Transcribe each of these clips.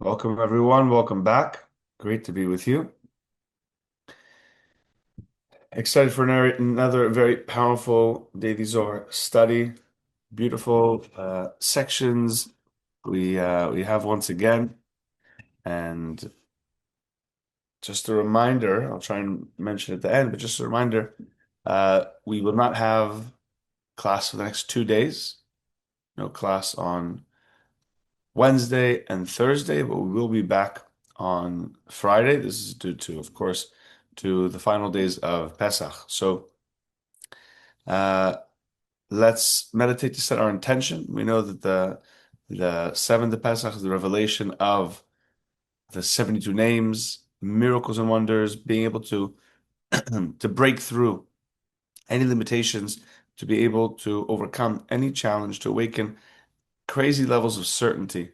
Welcome, everyone. Welcome back. Great to be with you. Excited for another very powerful daily Zohar study. Beautiful sections we have once again. And just a reminder, I'll try and mention at the end, but just a reminder, we will not have class for the next 2 days. No class on Wednesday and Thursday, but we will be back on Friday. This is due to, of course, to the final days of Pesach. So uh, let's meditate to set our intention. We know that the seventh of Pesach is the revelation of the 72 names, miracles and wonders, being able to to break through any limitations, to be able to overcome any challenge, to awaken crazy levels of certainty.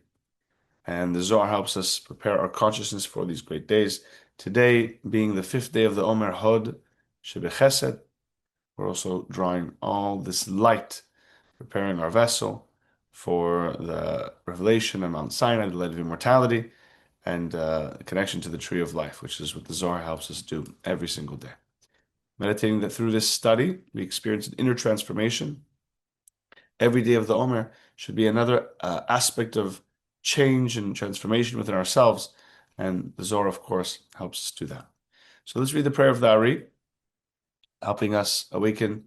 And the Zohar helps us prepare our consciousness for these great days. Today being the fifth day of the Omer Hod Shebechesed, we're also drawing all this light, preparing our vessel for the revelation of Mount Sinai, the light of immortality, and connection to the tree of life, which is what the Zohar helps us do every single day. Meditating that through this study, we experience an inner transformation. Every day of the Omer should be another aspect of change and transformation within ourselves. And the Zohar, of course, helps us do that. So let's read the prayer of the Ari, helping us awaken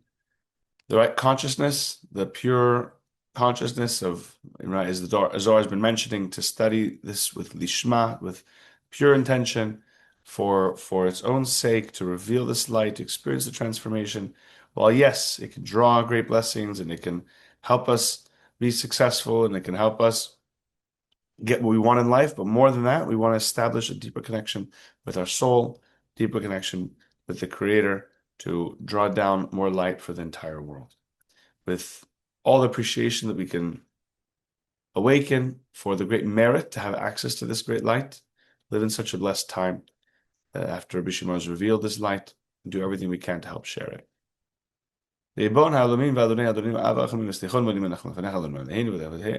the right consciousness, the pure consciousness of, right, as the Zohar has been mentioning, to study this with lishma, with pure intention, for its own sake, to reveal this light, to experience the transformation. While yes, it can draw great blessings and it can help us be successful and it can help us get what we want in life, but more than that, we want to establish a deeper connection with our soul, deeper connection with the Creator to draw down more light for the entire world. With all the appreciation that we can awaken for the great merit to have access to this great light, live in such a blessed time after Rav Shimon has revealed this light, and do everything we can to help share it. ריבון העולמים ואדוני האדונים אב הרחמים וסליחון מודים אנחנו לפניך אדוני אלוהינו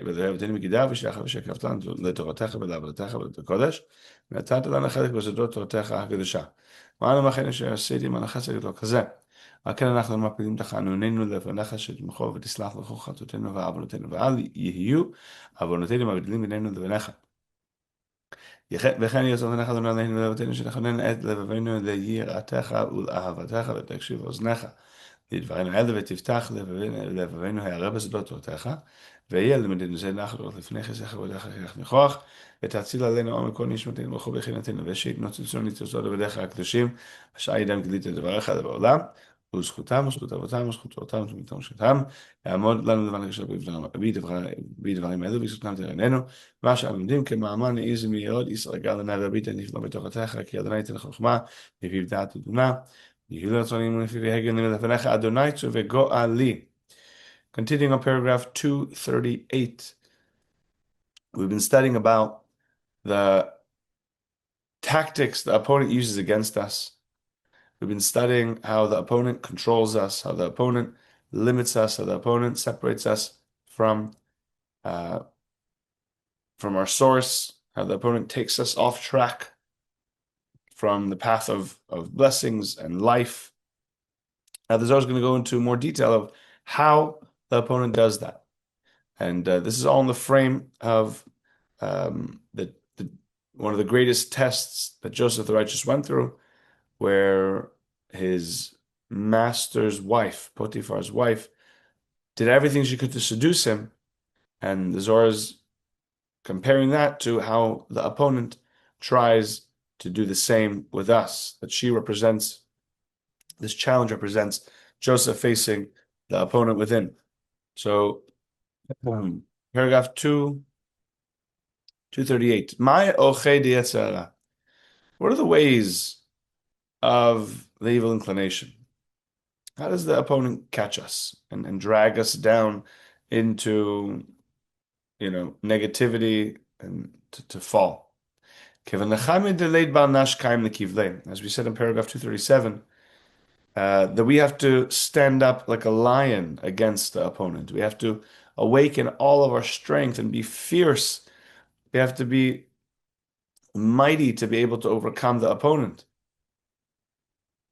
ודאבתנו מגידה ושלח ושקפת לנו לתורתך ולעבודתך ולקודש ונתת לנו חלק בסודות תורתך הקדושה. ואנו מאחלים שעשיתי עמנו חסד גדול כזה. על כן אנחנו מפילים תחנוננו לפניך שתמחו ותסלח לכל חטאותינו ועוונותינו ואל יהיו עוונותינו מבדלים בינינו לבניך. וכן יהיה צורתך אדוני אלוהינו ולאבותינו שנכונן את לבבינו ליראתך ולאהבתך ותקשיב אוזניך. לדברינו האלה ותפתח לבבינו הערה בשדות תורתך, ויהיה למדנו זה נחלות לפני חסך עבודך כך נכוח, ותציל עלינו עומק כל נשמתנו וכל בחינתנו, ושיתנוצצו ניצוצות עבדיך הקדושים, אשר ידם גילית את דבריך בעולם, וזכותם וזכות אבותם וזכות תורתם ותמיתם ושכתם, יעמוד לנו לבן הקשר בדברים אלו, ויסותם תרננו, מה שאנו לומדים כמאמן איזה מיוד ישראל גל לנא והביט הנפלא בתורתך, כי אדוני ייתן לך חוכמה, מפיו דעת ותבונה. Continuing on paragraph 238, we've been studying about the tactics the opponent uses against us. We've been studying how the opponent controls us, how the opponent limits us, how the opponent separates us from our source, how the opponent takes us off track from the path of blessings and life. Now, the Zohar is going to go into more detail of how the opponent does that. And this is all in the frame of one of the greatest tests that Joseph the Righteous went through, where his master's wife, Potiphar's wife, did everything she could to seduce him. And the Zohar is comparing that to how the opponent tries to do the same with us, that this challenge represents Joseph facing the opponent within. So, paragraph 238. What are the ways of the evil inclination? How does the opponent catch us and drag us down into, negativity and to fall? As we said in paragraph 237, that we have to stand up like a lion against the opponent. We have to awaken all of our strength and be fierce. We have to be mighty to be able to overcome the opponent.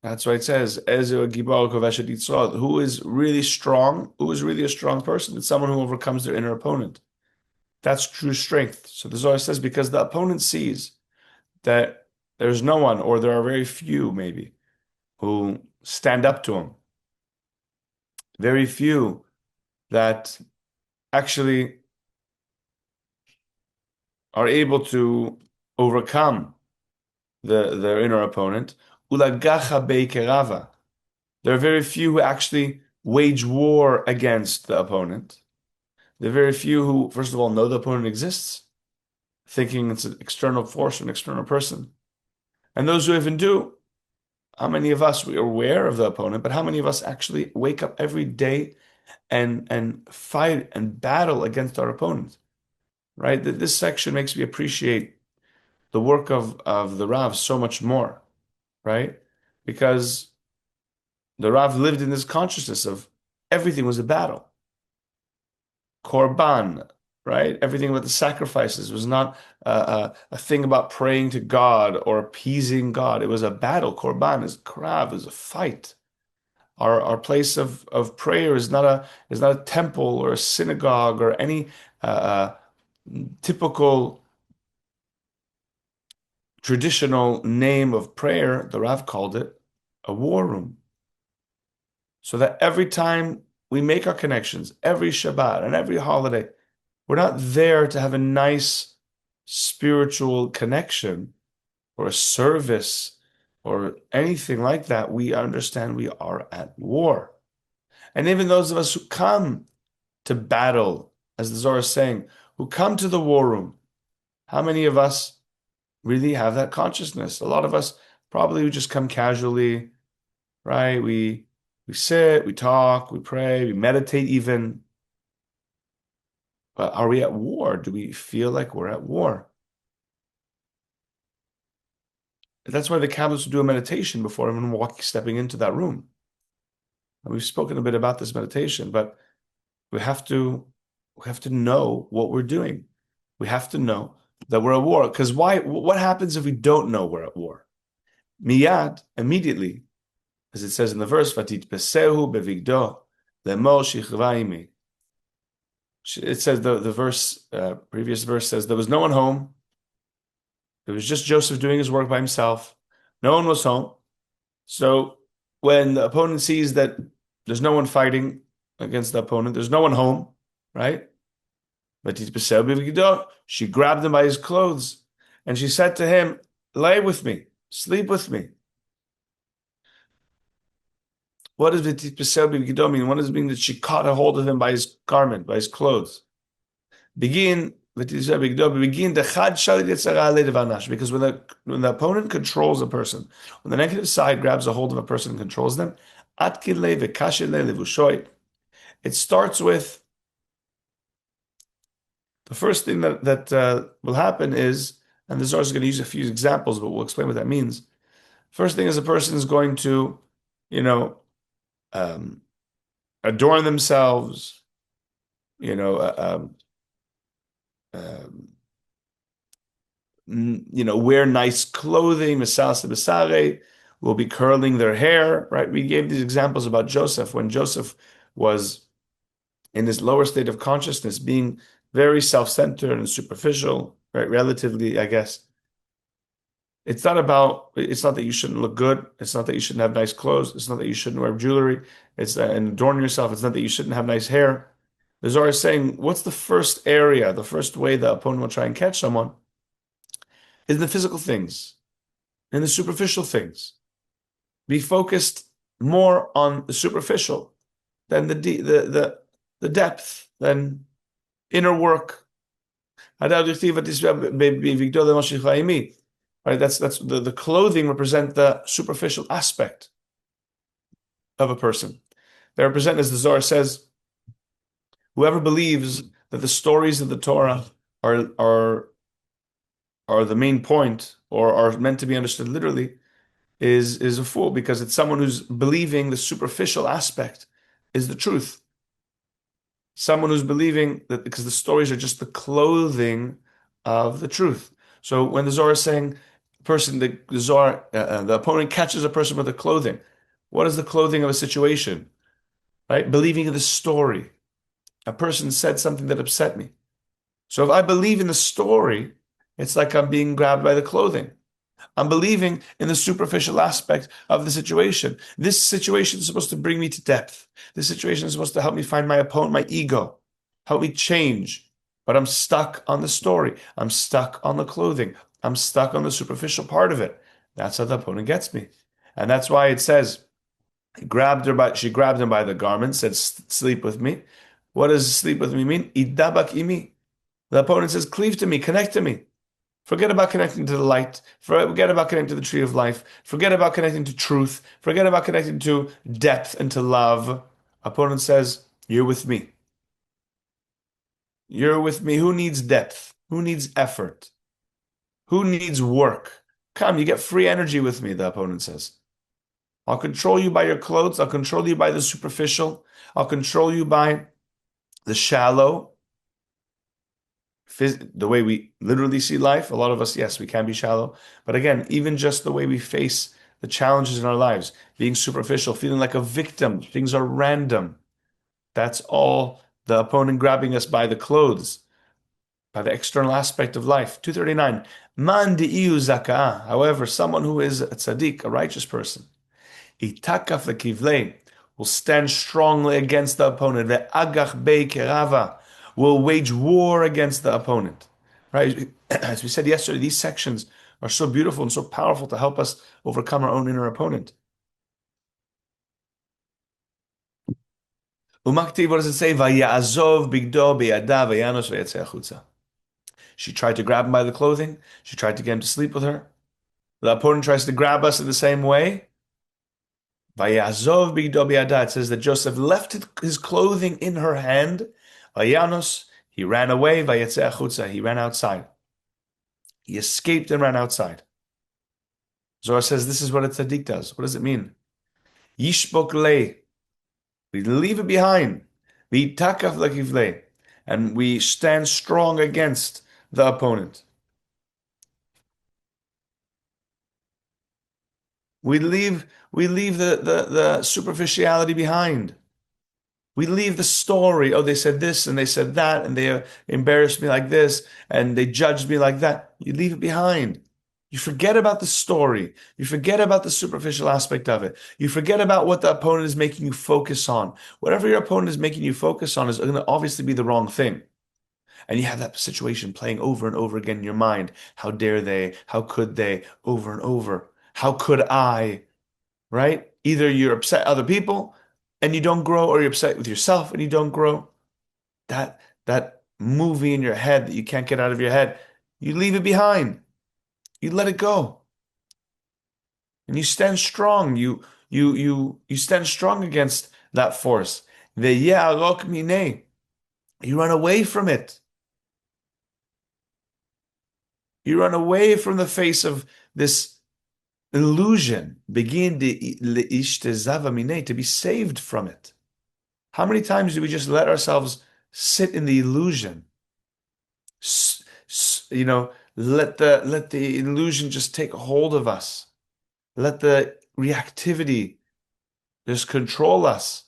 That's why it says, "Ezu gibar koveshet Yitzhak." Who is really strong? Who is really a strong person? It's someone who overcomes their inner opponent. That's true strength. So the Zohar says, because the opponent sees that there's no one, or there are very few, maybe, who stand up to him. Very few that actually are able to overcome their inner opponent. Ulagacha beikerava. There are very few who actually wage war against the opponent. There are very few who, first of all, know the opponent exists, thinking it's an external force, an external person. And those who even do, how many of us we are aware of the opponent, but how many of us actually wake up every day and fight and battle against our opponent? Right? That this section makes me appreciate the work of the Rav so much more, right? Because the Rav lived in this consciousness of everything was a battle. Korban, right? Everything about the sacrifices was not a thing about praying to God or appeasing God. It was a battle. Korban is krav, is a fight. Our place of prayer is not a temple or a synagogue or any typical traditional name of prayer. The Rav called it a war room. So that every time we make our connections, every Shabbat and every holiday, we're not there to have a nice spiritual connection or a service or anything like that. We understand we are at war. And even those of us who come to battle, as the Zohar is saying, who come to the war room, how many of us really have that consciousness? A lot of us probably just come casually, right? We sit, we talk, we pray, we meditate even. But are we at war? Do we feel like we're at war? That's why the Kabbalists do a meditation before even stepping into that room. And we've spoken a bit about this meditation, but we have to know what we're doing. We have to know that we're at war. Because why? What happens if we don't know we're at war? Miyad, immediately, as it says in the verse, "Vatit pesehu bevigdo lemor shichvaimi." It says the verse, previous verse says there was no one home. It was just Joseph doing his work by himself. No one was home. So when the opponent sees that there's no one fighting against the opponent, there's no one home, right? But she grabbed him by his clothes and she said to him, "Lay with me, sleep with me." What does V'titpesel mean? What does it mean that she caught a hold of him by his garment, by his clothes? Begin because when the opponent controls a person, when the negative side grabs a hold of a person and controls them, it starts with the first thing that will happen is, and the Zohar is going to use a few examples, but we'll explain what that means. First thing is a person is going to, you know, um, adorn themselves, you know, um, wear nice clothing, will be curling their hair, right? We gave these examples about Joseph when Joseph was in this lower state of consciousness, being very self-centered and superficial, right? Relatively, I guess. It's not that you shouldn't look good. It's not that you shouldn't have nice clothes. It's not that you shouldn't wear jewelry. And adorn yourself. It's not that you shouldn't have nice hair. The Zohar is saying, what's the first area, the first way the opponent will try and catch someone is the physical things and the superficial things. Be focused more on the superficial than the depth, than inner work. Right? That's the clothing represent the superficial aspect of a person. They represent, as the Zohar says, whoever believes that the stories of the Torah are the main point or are meant to be understood literally is a fool, because it's someone who's believing the superficial aspect is the truth. Someone who's believing that because the stories are just the clothing of the truth. So when the Zohar is saying, the opponent catches a person with the clothing. What is the clothing of a situation? Right? Believing in the story. A person said something that upset me. So if I believe in the story, it's like I'm being grabbed by the clothing. I'm believing in the superficial aspect of the situation. This situation is supposed to bring me to depth. This situation is supposed to help me find my opponent, my ego, help me change. But I'm stuck on the story. I'm stuck on the clothing. I'm stuck on the superficial part of it. That's how the opponent gets me. And that's why it says, she grabbed him by the garment, said, sleep with me. What does sleep with me mean? Idabak imi. The opponent says, cleave to me, connect to me. Forget about connecting to the light. Forget about connecting to the tree of life. Forget about connecting to truth. Forget about connecting to depth and to love. Opponent says, you're with me. You're with me. Who needs depth? Who needs effort? Who needs work? Come, you get free energy with me, the opponent says. I'll control you by your clothes. I'll control you by the superficial. I'll control you by the shallow. The way we literally see life. A lot of us, yes, we can be shallow. But again, even just the way we face the challenges in our lives, being superficial, feeling like a victim, things are random. That's all the opponent grabbing us by the clothes, by the external aspect of life. 239. Man di'iu zaka'ah. However, someone who is a tzaddik, a righteous person, itakaf lekivlei, will stand strongly against the opponent. Ve'agach bei kerava, will wage war against the opponent. Right? As we said yesterday, these sections are so beautiful and so powerful to help us overcome our own inner opponent. Umakti, what does it say? Vayazov bigdo biyada vayanos vayetze achutza. She tried to grab him by the clothing. She tried to get him to sleep with her. The opponent tries to grab us in the same way. Vayazov bigdo biyada. It says that Joseph left his clothing in her hand. Vayanos, he ran away. Vayetze achutza, he ran outside. He escaped and ran outside. Zohar says this is what a tzaddik does. What does it mean? Yishbok le. We leave it behind. V'takaf lekivle. And we stand strong against the opponent. We leave the superficiality behind. We leave the story. Oh, they said this and they said that, and they embarrassed me like this, and they judged me like that. You leave it behind. You forget about the story. You forget about the superficial aspect of it. You forget about what the opponent is making you focus on. Whatever your opponent is making you focus on is going to obviously be the wrong thing. And you have that situation playing over and over again in your mind. How dare they? How could they? Over and over. How could I? Right? Either you're upset at other people and you don't grow, or you're upset with yourself and you don't grow. That movie in your head that you can't get out of your head, you leave it behind. You let it go. And you stand strong. You stand strong against that force. You run away from it. You run away from the face of this illusion. Begin to be saved from it. How many times do we just let ourselves sit in the illusion? Let the illusion just take hold of us. Let the reactivity just control us.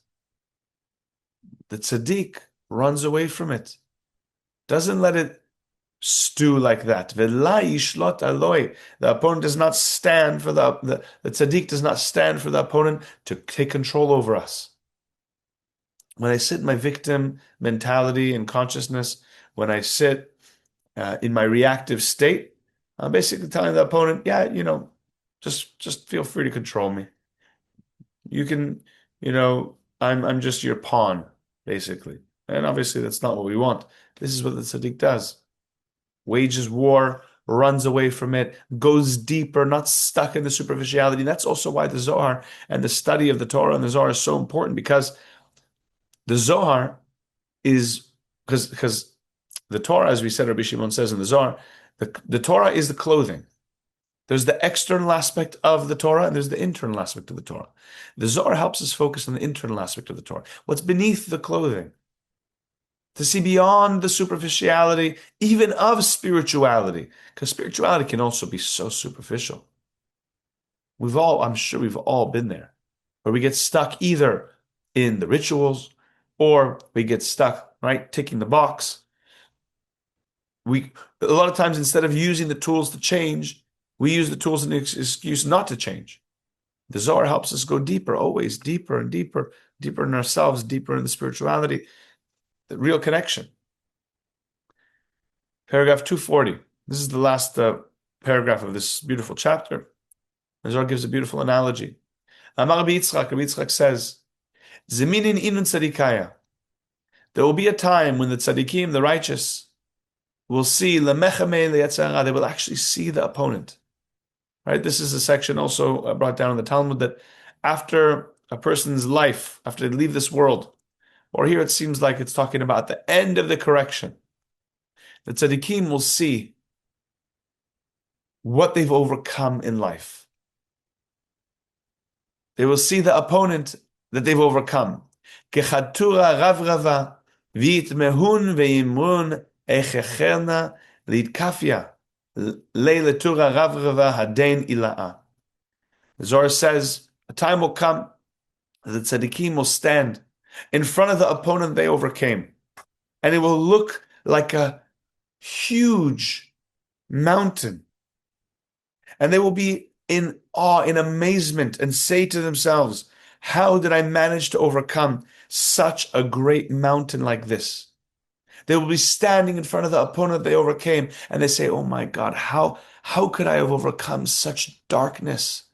The tzaddik runs away from it. Doesn't let it stew like that. The opponent does not stand for the tzaddik does not stand for the opponent to take control over us. When I sit in my victim mentality and consciousness, when I sit in my reactive state, I'm basically telling the opponent, yeah, just feel free to control me. You can, I'm just your pawn, basically. And obviously that's not what we want. This is what the tzaddik does. Wages war, runs away from it, goes deeper, not stuck in the superficiality. That's also why the Zohar and the study of the Torah and the Zohar is so important, because the Zohar is, because the Torah, as we said, Rav Shimon says in the Zohar, the Torah is the clothing. There's the external aspect of the Torah, and there's the internal aspect of the Torah. The Zohar helps us focus on the internal aspect of the Torah. What's beneath the clothing? to see beyond the superficiality, even of spirituality, because spirituality can also be so superficial. I'm sure we've all been there, where we get stuck either in the rituals or we get stuck, right, ticking the box. A lot of times, instead of using the tools to change, we use the tools as an excuse not to change. The Zohar helps us go deeper, always deeper and deeper, deeper in ourselves, deeper in the spirituality, the real connection. Paragraph 240. This is the last paragraph of this beautiful chapter. The Zohar gives a beautiful analogy. Amar Rabbi Yitzchak says, Zeminin inun tzadikaya. There will be a time when the tzadikim, the righteous, will see lemechame leyatzara. They will actually see the opponent. Right? This is a section also brought down in the Talmud that after a person's life, after they leave this world, or here it seems like it's talking about the end of the correction, the tzaddikim will see what they've overcome in life. They will see the opponent that they've overcome. Kechatura ravrava v'yitmehun ve'imrun echecherna litkafia leiletura ravrava hadein ila'a. The Zohar says a time will come that the tzaddikim will stand in front of the opponent they overcame, and it will look like a huge mountain. And they will be in awe, in amazement, and say to themselves, how did I manage to overcome such a great mountain like this? They will be standing in front of the opponent they overcame, and they say, oh my God, how could I have overcome such darkness?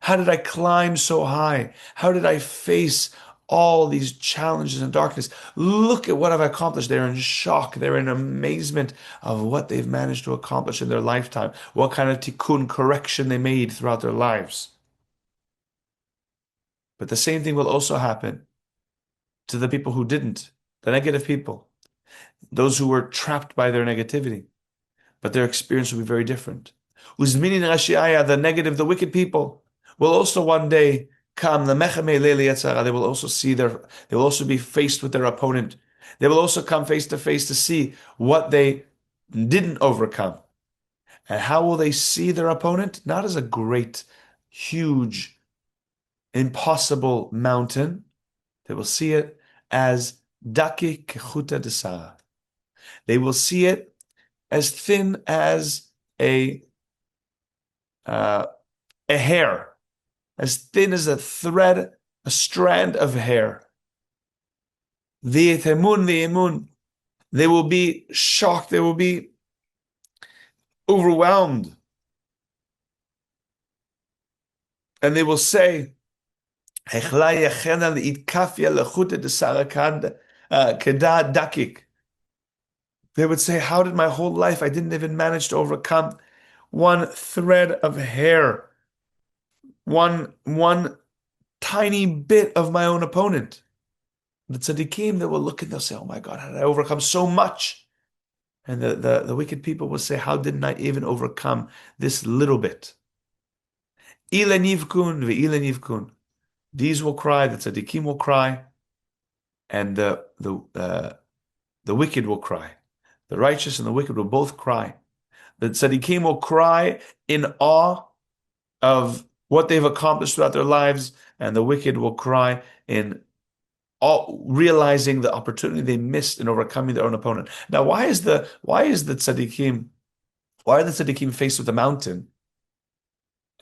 How did I climb so high? How did I face all these challenges and darkness? Look at what I've accomplished. They're in shock. They're in amazement of what they've managed to accomplish in their lifetime, what kind of tikkun, correction they made throughout their lives. But the same thing will also happen to the people who didn't, the negative people, those who were trapped by their negativity. But their experience will be very different. Uzminin Rashiaya, the negative, the wicked people, will also one day come. They will also be faced with their opponent. They will also come face to face to see what they didn't overcome. And how will they see their opponent? Not as a great, huge, impossible mountain. They will see it as daki kechuta desara. They will see it as thin as a hair, as thin as a thread, a strand of hair. V'yetemun. They will be shocked. They will be overwhelmed. And they will say, they would say, how did my whole life I didn't even manage to overcome one thread of hair, one tiny bit of my own opponent? The tzaddikim, they will look and they'll say, oh my God, how did I overcome so much? And the wicked people will say, how didn't I even overcome this little bit? Ile nivkun ve'ile nivkun. These will cry, the tzaddikim will cry, and the wicked will cry. The righteous and the wicked will both cry. The tzaddikim will cry in awe of what they've accomplished throughout their lives, and the wicked will cry in all, realizing the opportunity they missed in overcoming their own opponent. Now, why are the tzaddikim faced with a mountain,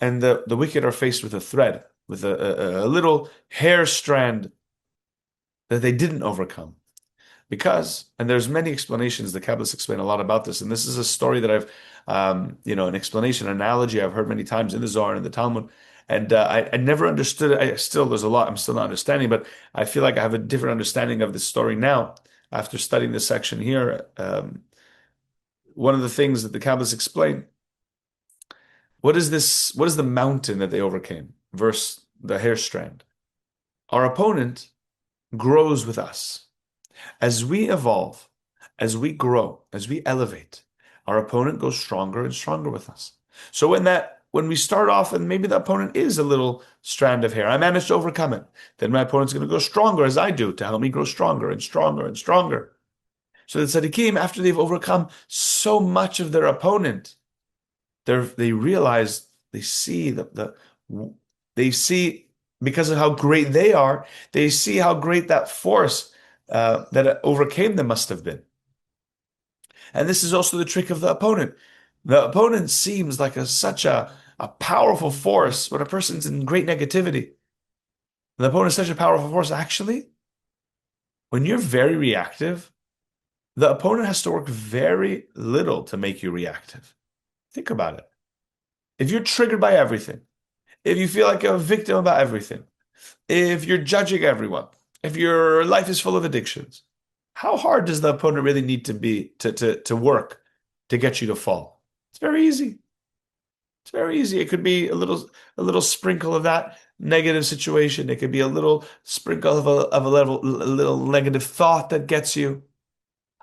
and the wicked are faced with a thread, with a little hair strand that they didn't overcome? Because, and there's many explanations, the Kabbalists explain a lot about this, and this is a story that I've, an explanation, an analogy I've heard many times in the Zohar and in the Talmud, and I never understood it. There's a lot I'm still not understanding, but I feel like I have a different understanding of this story now after studying this section here. One of the things that the Kabbalists explain, what is the mountain that they overcame versus the hair strand? Our opponent grows with us. As we evolve, as we grow, as we elevate, our opponent goes stronger and stronger with us. So when we start off and maybe the opponent is a little strand of hair, I managed to overcome it, then my opponent's going to go stronger as I do to help me grow stronger and stronger and stronger. So the tzaddikim, after they've overcome so much of their opponent, they realize, they see they see, because of how great they are, they see how great that force that overcame them must have been. And this is also the trick of the opponent. The opponent seems like such a powerful force when a person's in great negativity. The opponent is such a powerful force. Actually, when you're very reactive, the opponent has to work very little to make you reactive. Think about it. If you're triggered by everything, if you feel like a victim about everything, if you're judging everyone, if your life is full of addictions, how hard does the opponent really need to be to work to get you to fall? It's very easy. It's very easy. It could be a little sprinkle of that negative situation. It could be a little sprinkle of a little negative thought that gets you.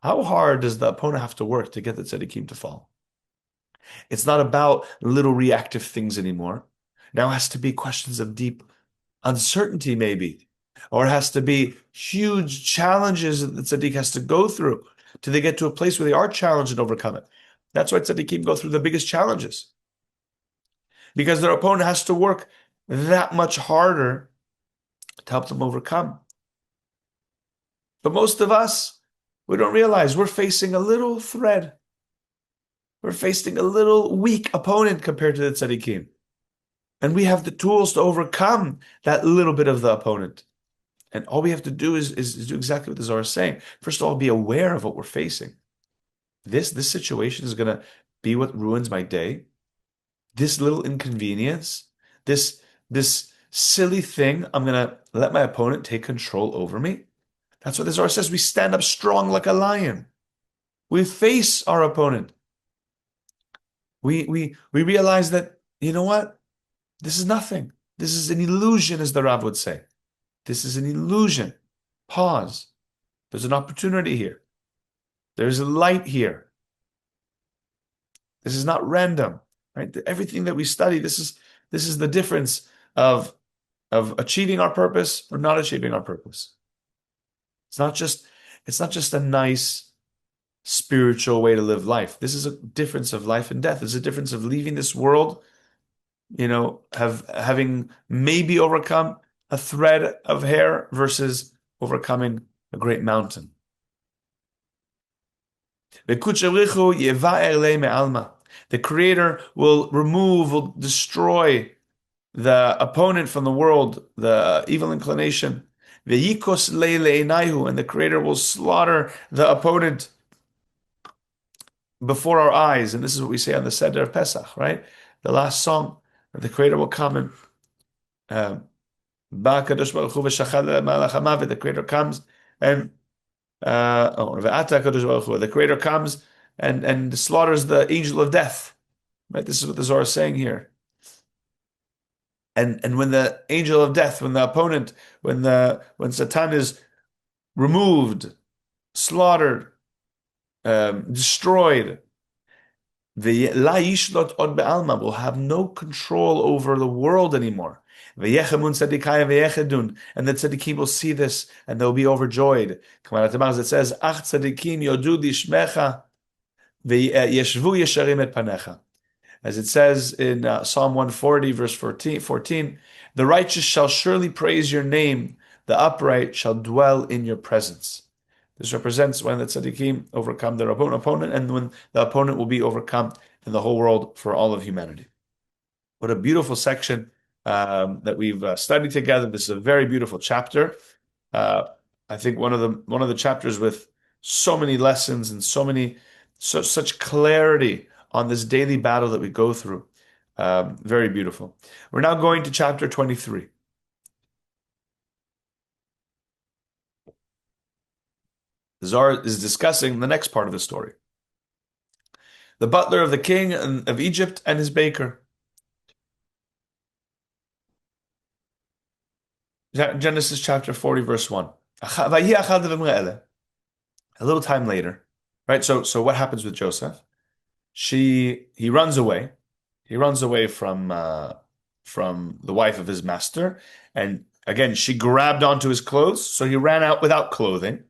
How hard does the opponent have to work to get the tzaddikim to fall? It's not about little reactive things anymore. Now it has to be questions of deep uncertainty, maybe, or it has to be huge challenges that the tzaddik has to go through till they get to a place where they are challenged and overcome it. That's why tzaddikim go through the biggest challenges, because their opponent has to work that much harder to help them overcome. But most of us, we don't realize we're facing a little thread. We're facing a little weak opponent compared to the tzaddikim. And we have the tools to overcome that little bit of the opponent. And all we have to do is do exactly what the Zohar is saying. First of all, be aware of what we're facing. This situation is going to be what ruins my day. This little inconvenience, this silly thing, I'm going to let my opponent take control over me. That's what the Zohar says. We stand up strong like a lion. We face our opponent. We realize that, you know what? This is nothing. This is an illusion, as the Rav would say. This is an illusion. Pause. There's an opportunity here. There's a light here. This is not random, right? Everything that we study, this is the difference of achieving our purpose or not achieving our purpose. It's not just a nice spiritual way to live life. This is a difference of life and death. It's a difference of leaving this world, having maybe overcome a thread of hair versus overcoming a great mountain. The Creator will destroy the opponent from the world, the evil inclination. And the Creator will slaughter the opponent before our eyes. And this is what we say on the Seder of Pesach, right? The last song, the Creator will come and the Creator comes and the Creator comes and slaughters the angel of death. Right? This is what the Zohar is saying here. And when the angel of death, when the opponent, when Satan is removed, slaughtered, destroyed, the La Yishlot Od Be'alma will have no control over the world anymore. And the tzaddikim will see this and they'll be overjoyed. It says, Ach tzaddikim yodu dishmecha v'yeshvu yesharim et panecha. As it says in Psalm 140, verse 14, the righteous shall surely praise your name, the upright shall dwell in your presence. This represents when the tzaddikim overcome their opponent and when the opponent will be overcome in the whole world for all of humanity. What a beautiful section that we've studied together. This is a very beautiful chapter. I think one of the chapters with so many lessons and such clarity on this daily battle that we go through. Very beautiful. We're now going to chapter 23. The Zohar is discussing the next part of the story. The butler of the king of Egypt and his baker. Genesis chapter 40, verse 1. A little time later, right? So what happens with Joseph? He runs away. He runs away from the wife of his master. And again, she grabbed onto his clothes. So he ran out without clothing.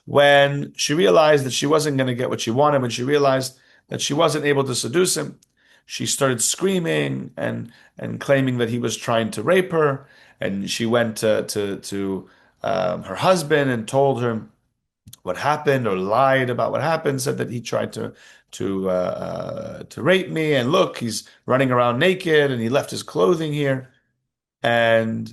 When she realized that she wasn't going to get what she wanted, when she realized that she wasn't able to seduce him, she started screaming and claiming that he was trying to rape her. And she went to her husband and told him what happened, or lied about what happened, said that he tried to rape me, and look, he's running around naked and he left his clothing here. And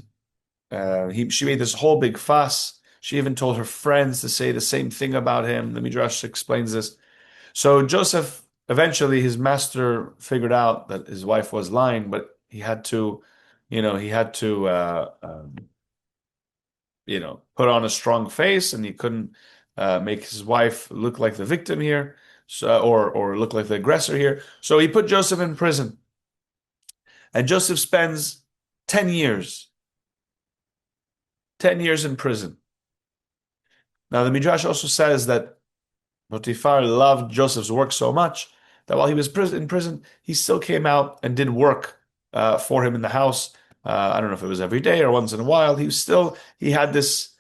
she made this whole big fuss. She even told her friends to say the same thing about him. The Midrash explains this. So Joseph, eventually, his master figured out that his wife was lying, but he had to, he had to, put on a strong face, and he couldn't make his wife look like the victim here, so, or look like the aggressor here. So he put Joseph in prison, and Joseph spends 10 years, 10 years in prison. Now the Midrash also says that Potiphar loved Joseph's work so much that while he was in prison, he still came out and did work for him in the house. I don't know if it was every day or once in a while. He had this,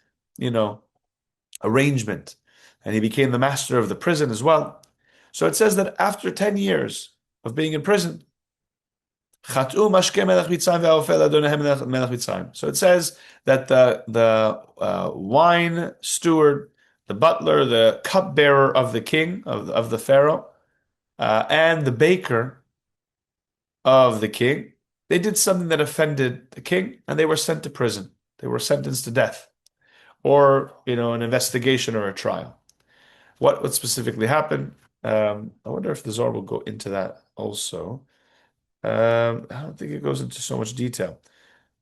arrangement, and he became the master of the prison as well. So it says that after 10 years of being in prison, so it says that the wine steward, the butler, the cupbearer of the king, of the Pharaoh, and the baker of the king, they did something that offended the king, and they were sent to prison. They were sentenced to death, or an investigation or a trial. What specifically happened? I wonder if the Zohar will go into that also. I don't think it goes into so much detail,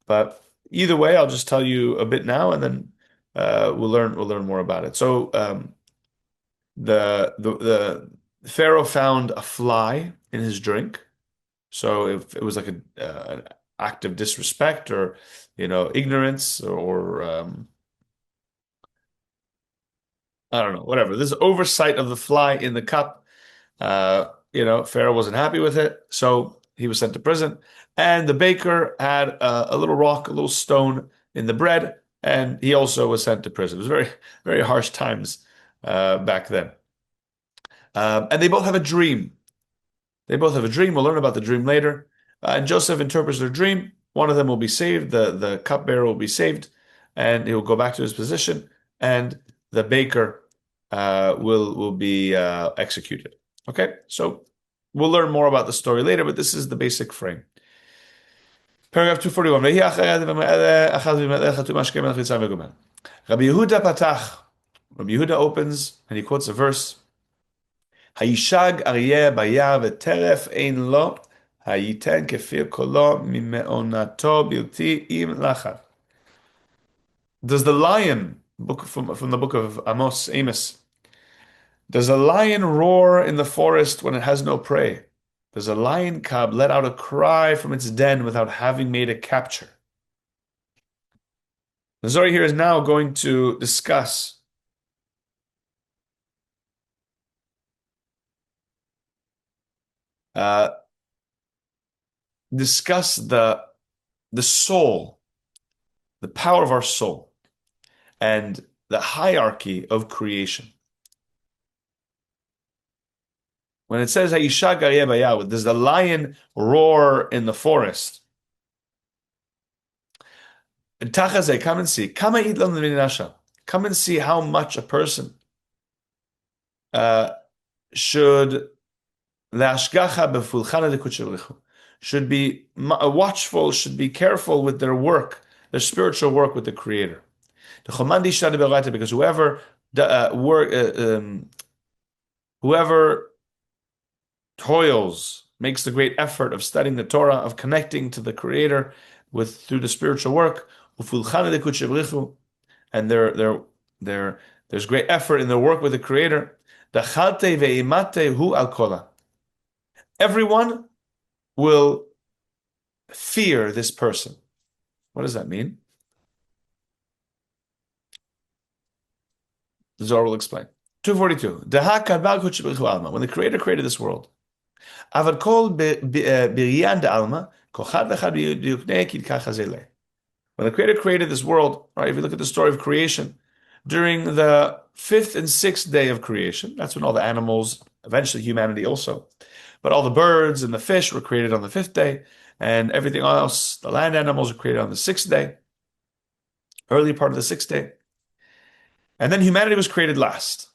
but either way, I'll just tell you a bit now, and then we'll learn more about it. So the Pharaoh found a fly in his drink. So if it was like an act of disrespect, or ignorance, or I don't know, whatever. This oversight of the fly in the cup. Pharaoh wasn't happy with it, so he was sent to prison. And the baker had a little rock, a little stone in the bread, and he also was sent to prison. It was very, very harsh times back then. And they both have a dream. They both have a dream. We'll learn about the dream later. And Joseph interprets their dream. One of them will be saved. The cupbearer will be saved, and he will go back to his position. And the baker will be executed. Okay, so we'll learn more about the story later, but this is the basic frame. Paragraph 241. Rabbi Yehuda patach. Rabbi Yehuda opens and he quotes a verse. Hayishag aryeh bayar v'teref ein lo hayiten kefir kolo mimeonato bilti im lachar. Does the lion, from the book of Amos, does a lion roar in the forest when it has no prey? Does a lion cub let out a cry from its den without having made a capture? The Zohar here is now going to discuss the soul, the power of our soul, and the hierarchy of creation. When it says Hayishag aryeh bayar, does the lion roar in the forest? Tachaze, come and see. Come and see how much a person should should be watchful, should be careful with their work, their spiritual work with the Creator. Because whoever toils, makes the great effort of studying the Torah, of connecting to the Creator through the spiritual work, and there's great effort in their work with the Creator. Everyone will fear this person. What does that mean? The Zohar will explain. 242. When the Creator created this world, when the Creator created this world, right? If you look at the story of creation, during the fifth and sixth day of creation. That's when all the animals, eventually humanity also, but all the birds and the fish were created on the fifth day, and everything else, the land animals, were created on the sixth day, early part of the sixth day. And then humanity was created last,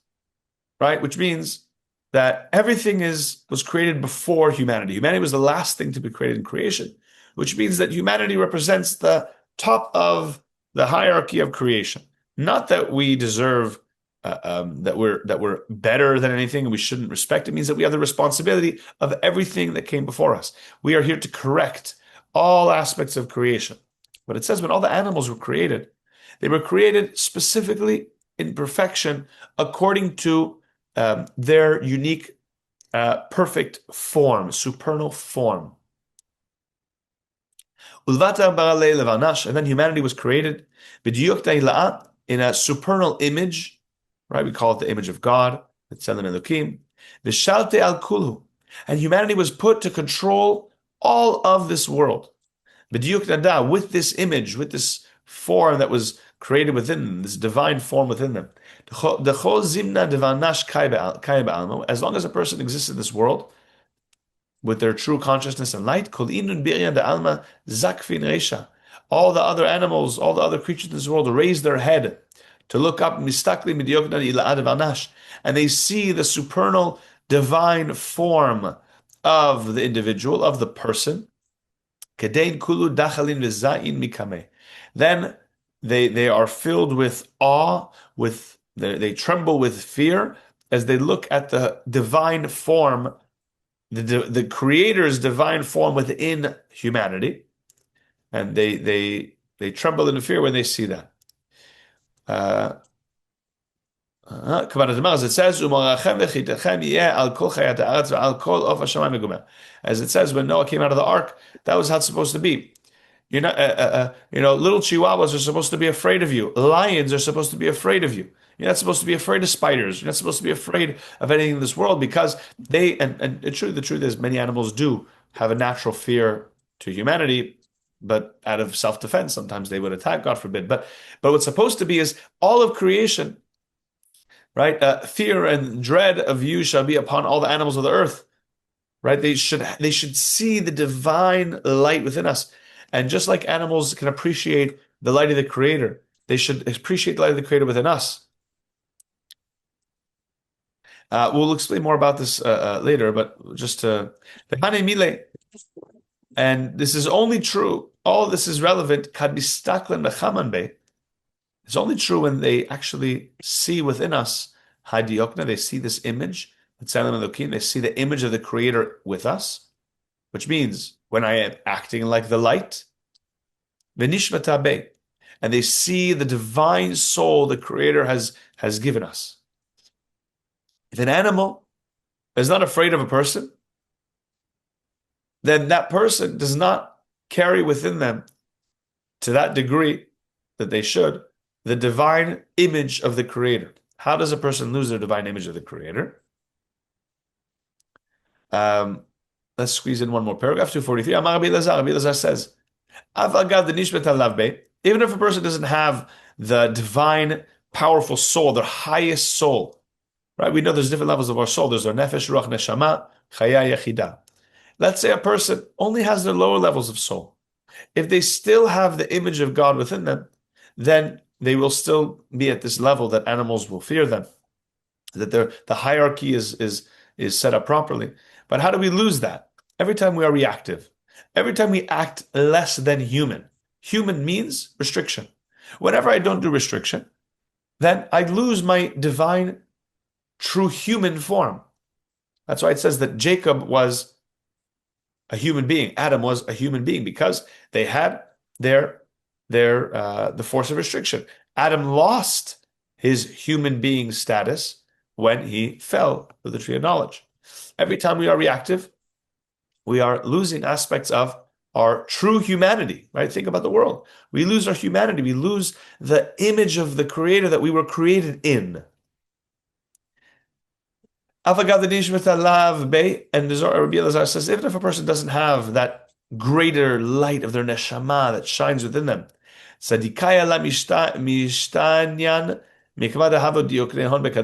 right? Which means that everything was created before humanity. Humanity was the last thing to be created in creation, which means that humanity represents the top of the hierarchy of creation. Not that we deserve that we're better than anything and we shouldn't respect. It means that we have the responsibility of everything that came before us. We are here to correct all aspects of creation. But it says when all the animals were created, they were created specifically in perfection according to their unique, perfect form, supernal form. And then humanity was created in a supernal image, right? We call it the image of God, and humanity was put to control all of this world. With this image, with this form that was created within them, this divine form within them. As long as a person exists in this world with their true consciousness and light, all the other animals, all the other creatures in this world raise their head to look up, and they see the supernal divine form of the individual, of the person. Then they are filled with awe, they tremble with fear as they look at the divine form, the Creator's divine form within humanity, and they tremble in fear when they see that. As it says, as it says, when Noah came out of the ark, that was how it's supposed to be. You're not, little chihuahuas are supposed to be afraid of you. Lions are supposed to be afraid of you. You're not supposed to be afraid of spiders. You're not supposed to be afraid of anything in this world because the truth is many animals do have a natural fear to humanity, but out of self-defense, sometimes they would attack, God forbid. But what's supposed to be is all of creation, right? Fear and dread of you shall be upon all the animals of the earth, right? They should see the divine light within us. And just like animals can appreciate the light of the Creator, they should appreciate the light of the Creator within us. We'll explain more about this later, but just to... And this is only true, all this is relevant, it's only true when they actually see within us, they see this image, they see the image of the Creator with us, which means when I am acting like the light, and they see the divine soul the Creator has given us. If an animal is not afraid of a person, then that person does not carry within them, to that degree that they should, the divine image of the Creator. How does a person lose their divine image of the Creator? Let's squeeze in one more paragraph, 243. Amar Rabbi Elazar says, even if a person doesn't have the divine, powerful soul, their highest soul, right? We know there's different levels of our soul. There's our nefesh, ruach, neshama, chaya, yechida. Let's say a person only has their lower levels of soul. If they still have the image of God within them, then they will still be at this level that animals will fear them, that the hierarchy is set up properly. But how do we lose that? Every time we are reactive, every time we act less than human. Human means restriction. Whenever I don't do restriction, then I lose my divine, true human form. That's why it says that Jacob was a human being. Adam was a human being because they had the force of restriction. Adam lost his human being status when he fell to the tree of knowledge. Every time we are reactive, we are losing aspects of our true humanity, right? Think about the world. We lose our humanity. We lose the image of the Creator that we were created in. And Rabbi Elazar says, even if a person doesn't have that greater light of their neshama that shines within them, tzadikaya la mishtanyan Tzaddikim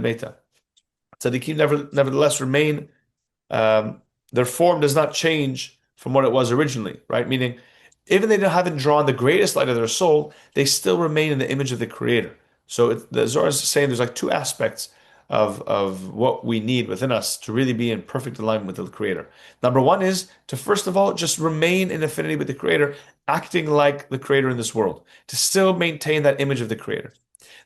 nevertheless remain, their form does not change from what it was originally, right? Meaning, even they haven't drawn the greatest light of their soul, they still remain in the image of the Creator. So the Zohar is saying there's like two aspects of what we need within us to really be in perfect alignment with the Creator. Number one is to first of all just remain in affinity with the Creator, acting like the Creator in this world, to still maintain that image of the Creator.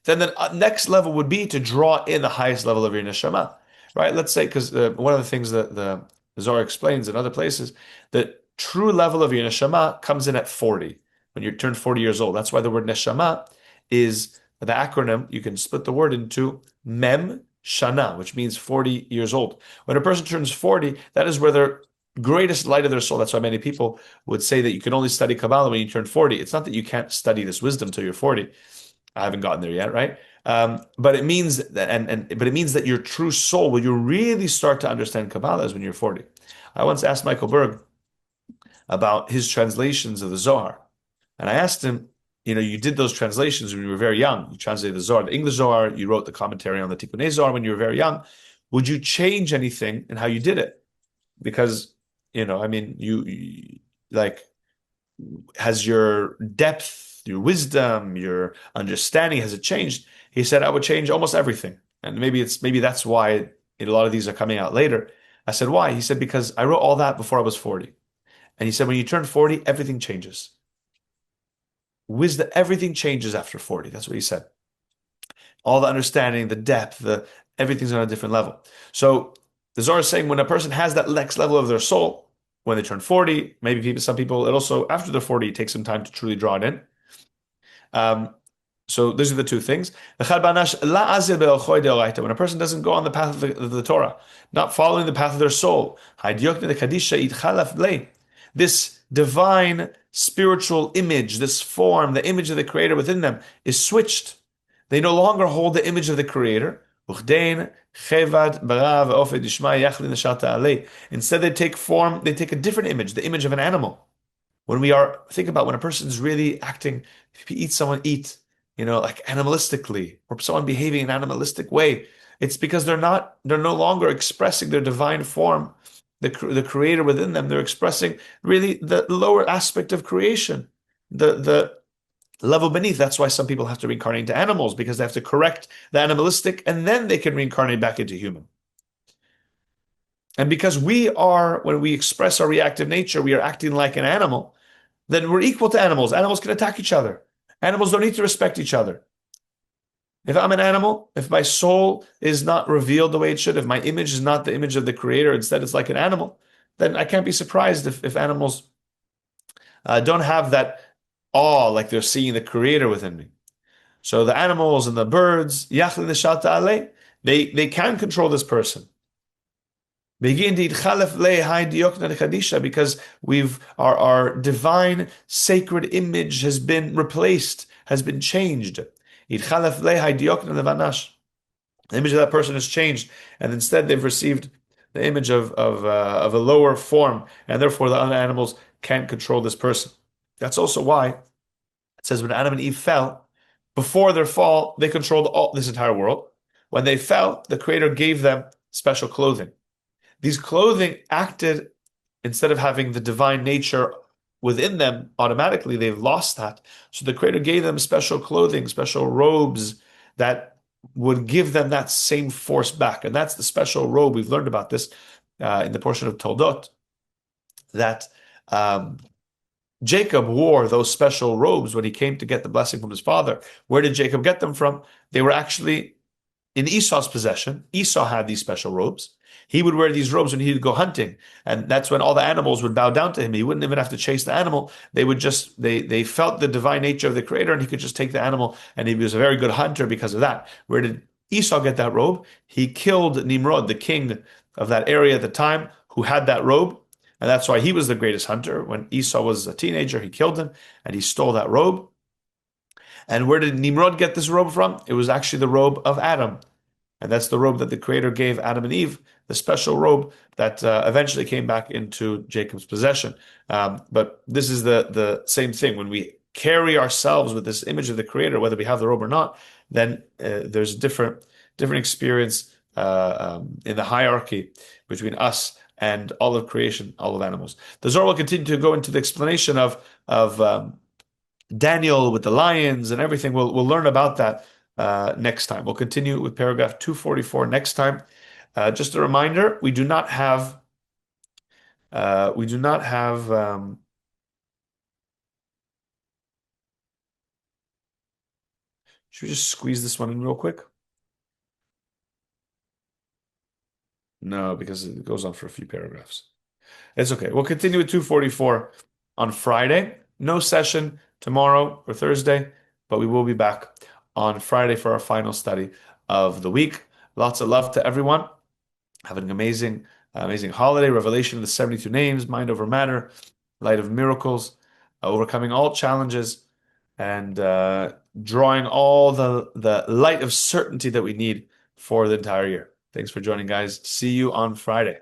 Then the next level would be to draw in the highest level of your neshama, right? Let's say, because one of the things that the Zohar explains in other places, the true level of your neshama comes in at 40, when you turn 40 years old. That's why the word neshama is the acronym. You can split the word into mem shana, which means 40 years old. When a person turns 40, that is where their greatest light of their soul. That's why many people would say that you can only study Kabbalah when you turn 40. It's not that you can't study this wisdom till you're 40. I haven't gotten there yet, right? But it means that, but it means that your true soul, when you really start to understand Kabbalah, is when you're 40. I once asked Michael Berg about his translations of the Zohar, and I asked him, you did those translations when you were very young. You translated the Zohar, the English Zohar. You wrote the commentary on the Tikkunei Zohar when you were very young. Would you change anything in how you did it? Because, I mean, you like, has your depth, your wisdom, your understanding, has it changed? He said, I would change almost everything. And maybe that's why a lot of these are coming out later. I said, why? He said, because I wrote all that before I was 40. And he said, when you turn 40, everything changes. Wisdom, everything changes after 40. That's what he said. All the understanding, the depth, everything's on a different level. So the Zohar is saying when a person has that next level of their soul, when they turn 40, maybe some people, it also, after they're 40, it takes some time to truly draw it in. So these are the two things. When a person doesn't go on the path of the Torah, not following the path of their soul, this divine spiritual image, this form, the image of the Creator within them is switched. They no longer hold the image of the Creator. Instead, they take a different image, the image of an animal. Think about when a person is really acting, if you eat someone, like animalistically, or someone behaving in an animalistic way, it's because they're no longer expressing their divine form, the Creator within them. They're expressing really the lower aspect of creation, the level beneath. That's why some people have to reincarnate into animals, because they have to correct the animalistic, and then they can reincarnate back into human. And because when we express our reactive nature, we are acting like an animal, then we're equal to animals. Animals can attack each other. Animals don't need to respect each other. If I'm an animal, if my soul is not revealed the way it should, if my image is not the image of the Creator, instead it's like an animal, then I can't be surprised if animals don't have that awe, like they're seeing the Creator within me. So the animals and the birds, they can control this person. Because our divine sacred image has been replaced, has been changed. The image of that person has changed, and instead they've received the image of a lower form, and therefore the other animals can't control this person. That's also why it says when Adam and Eve fell, before their fall, they controlled this entire world. When they fell, the Creator gave them special clothing. These clothing acted, instead of having the divine nature within them automatically, they've lost that. So the Creator gave them special clothing, special robes that would give them that same force back. And that's the special robe. We've learned about this in the portion of Toldot, that Jacob wore those special robes when he came to get the blessing from his father. Where did Jacob get them from? They were actually in Esau's possession. Esau had these special robes. He would wear these robes when he would go hunting, and that's when all the animals would bow down to him. He wouldn't even have to chase the animal. They would just, they felt the divine nature of the Creator, and he could just take the animal, and he was a very good hunter because of that. Where did Esau get that robe? He killed Nimrod, the king of that area at the time, who had that robe, and that's why he was the greatest hunter. When Esau was a teenager, he killed him, and he stole that robe. And where did Nimrod get this robe from? It was actually the robe of Adam. And that's the robe that the Creator gave Adam and Eve, the special robe that eventually came back into Jacob's possession. But this is the same thing. When we carry ourselves with this image of the Creator, whether we have the robe or not, then there's a different experience in the hierarchy between us and all of creation, all of animals. The Zohar will continue to go into the explanation of Daniel with the lions and everything. We'll learn about that next time. We'll continue with paragraph 244 next time. Just a reminder, we do not have. Should we just squeeze this one in real quick? No, because it goes on for a few paragraphs. It's okay. We'll continue with 244 on Friday. No session tomorrow or Thursday, but we will be back on Friday for our final study of the week. Lots of love to everyone. Have an amazing holiday. Revelation of the 72 names, mind over matter, light of miracles, overcoming all challenges, and drawing all the light of certainty that we need for the entire year. Thanks for joining, guys. See you on Friday.